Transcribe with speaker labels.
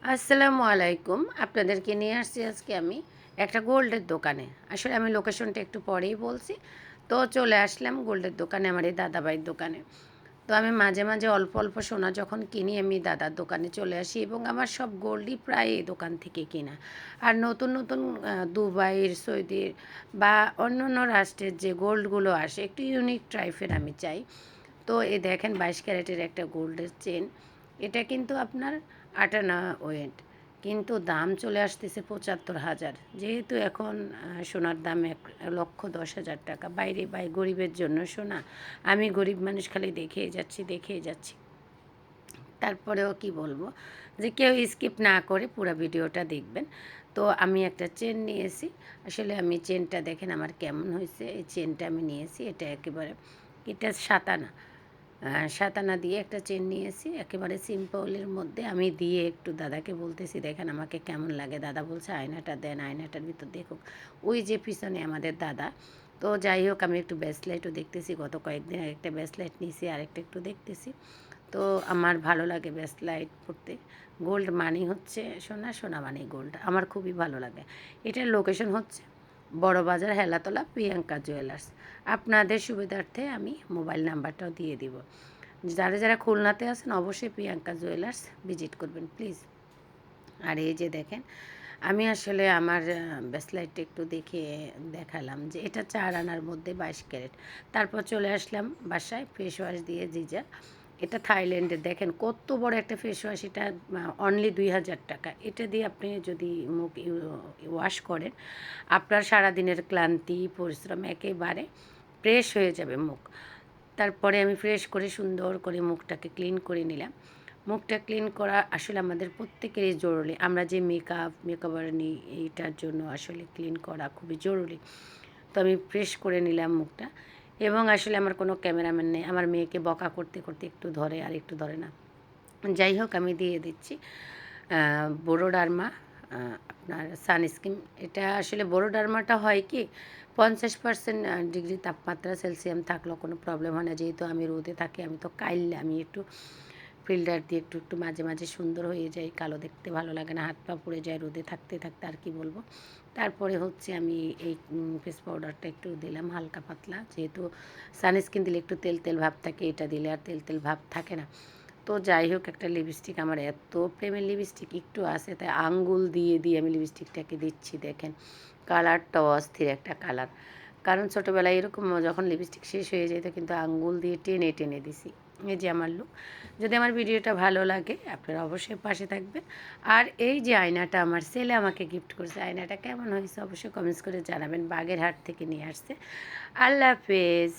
Speaker 1: আসসালামু আলাইকুম। আপনাদেরকে নিয়ে আসছি আজকে আমি একটা গোল্ডের দোকানে। আসলে আমি লোকেশনটা একটু পরেই বলছি। তো চলে আসলাম গোল্ডের দোকানে, আমার এই দাদাভাইয়ের দোকানে। তো আমি মাঝে, মাঝে অল্প, অল্প সোনা যখন কিনি আমি দাদার দোকানে চলে আসি এবং আমার সব গোল্ডই প্রায় এই দোকান থেকে কিনা। আর নতুন, নতুন দুবাইয়ের, সৌদির বা অন্যান্য রাষ্ট্রের যে গোল্ডগুলো আসে একটু ইউনিক টাইপের আমি চাই। তো এই দেখেন 22 ক্যারেটের একটা গোল্ডের চেন। এটা কিন্তু আপনার 8 আনা ওয়েট। কিন্তু দাম চলে আসতেছে 75,000। যেহেতু এখন সোনার দাম 1,10,000 টাকা। বাইরে গরিবের জন্য সোনা। আমি গরিব মানুষ খালি দেখেই যাচ্ছি, দেখেই যাচ্ছি। তারপরেও কি বলবো যে কেউ স্কিপ না করে পুরো ভিডিওটা দেখবেন। তো আমি একটা চেন নিয়েছি। আসলে আমি চেনটা দেখেন আমার কেমন হয়েছে। এই চেনটা আমি নিয়েছি। এটা একেবারে এটা 7 আনা। 7 আনা দিয়ে একটা চেন নিয়েছি। একেবারে সিম্পলের মধ্যে আমি দিয়ে একটু দাদাকে বলতেছি, "দেখেন আমাকে কেমন লাগে?" দাদা বলছে, "আয়নাটা দেন, আয়নাটার ভিতর দেখুক।" ওই যে পিছনে আমাদের দাদা। তো যাই হোক আমি একটু ব্রেসলেটও দেখতেছি। গত কয়েকদিন আগে একটা ব্রেসলেট নিয়েছি, আরেকটা একটু দেখতেছি। তো আমার ভালো লাগে ব্রেসলাইট পরতে। গোল্ড মানি হচ্ছে সোনা, সোনা মানি গোল্ড। আমার খুবই ভালো লাগে। এটার লোকেশন হচ্ছে বড়বাজার হেলাতলা প্রিয়াঙ্কা জুয়েলার্স। আপনাদের সুবিধার্থে আমি মোবাইল নাম্বারটাও দিয়ে দিব। যারা যারা খুলনাতে আছেন অবশ্যই প্রিয়াঙ্কা জুয়েলার্স ভিজিট করবেন প্লিজ। আর এই যে দেখেন আমি আসলে আমার ব্রেসলাইটটা একটু দেখে দেখালাম যে এটা 4 আনার মধ্যে 22 ক্যারেট। তারপর চলে আসলাম বাসায় ফেস ওয়াশ দিয়ে জিজা। এটা থাইল্যান্ডের, দেখেন কত বড় একটা ফেস ওয়াশ। এটা অনলি 2,000 টাকা। এটা দিয়ে আপনি যদি মুখ ওয়াশ করেন আপনার সারাদিনের ক্লান্তি পরিশ্রম একেবারে ফ্রেশ হয়ে যাবে মুখ। তারপরে আমি ফ্রেশ করে সুন্দর করে মুখটাকে ক্লিন করে নিলাম। মুখটা ক্লিন করা আসলে আমাদের প্রত্যেকেরই জরুরি। আমরা যে মেকওভার নিই এইটার জন্য আসলে ক্লিন করা খুবই জরুরি। তো আমি ফ্রেশ করে নিলাম মুখটা এবং আসলে আমার কোনো ক্যামেরাম্যান নেই। আমার মেয়েকে বকা করতে, করতে একটু ধরে আর একটু ধরে না। যাই হোক আমি দিয়ে দিচ্ছি বোরোডার্মা আপনার সানস্ক্রিন। এটা আসলে বোরোডার্মাটা হয় কি 50% ডিগ্রি তাপমাত্রা সেলসিয়াম থাকলেও কোনো প্রবলেম হয় না। যেহেতু আমি রোদে থাকি আমি তো কাইলে আমি একটু ফিল্টার দিয়ে একটু একটু মাঝে মাঝে সুন্দর হয়ে যাই, কালো দেখতে ভালো লাগে না, হাত পা পুড়ে যায় রোদে থাকতে থাকতে। আর কি বলবো। তারপরে হচ্ছে আমি এই ফেস পাউডারটা একটু দিলাম হালকা পাতলা, যেহেতু সানস্ক্রিন দিলে একটু তেল তেল ভাব থাকে, এটা দিলে আর তেল তেল ভাব থাকে না। তো যাই হোক একটা লিপস্টিক, আমার এত প্রেমের লিপস্টিক একটু আছে তাই আঙ্গুল দিয়ে দিয়ে আমি লিপস্টিকটাকে দিচ্ছি। দেখেন কালারটাও অস্থির একটা কালার। কারণ ছোটোবেলায় এরকম যখন লিপস্টিক শেষ হয়ে যেত কিন্তু আঙ্গুল দিয়ে টেনে টেনে দিছি। এই যে আমার লুক। যদি আমার ভিডিওটা ভালো লাগে আপনারা অবশ্যই পাশে থাকবেন। আর এই যে আয়নাটা আমার ছেলে আমাকে গিফট করছে, আয়নাটা কেমন হয়েছে অবশ্যই কমেন্টস করে জানাবেন। বাগেরহাট থেকে নিয়ে আসছে। আল্লাহ হাফেজ।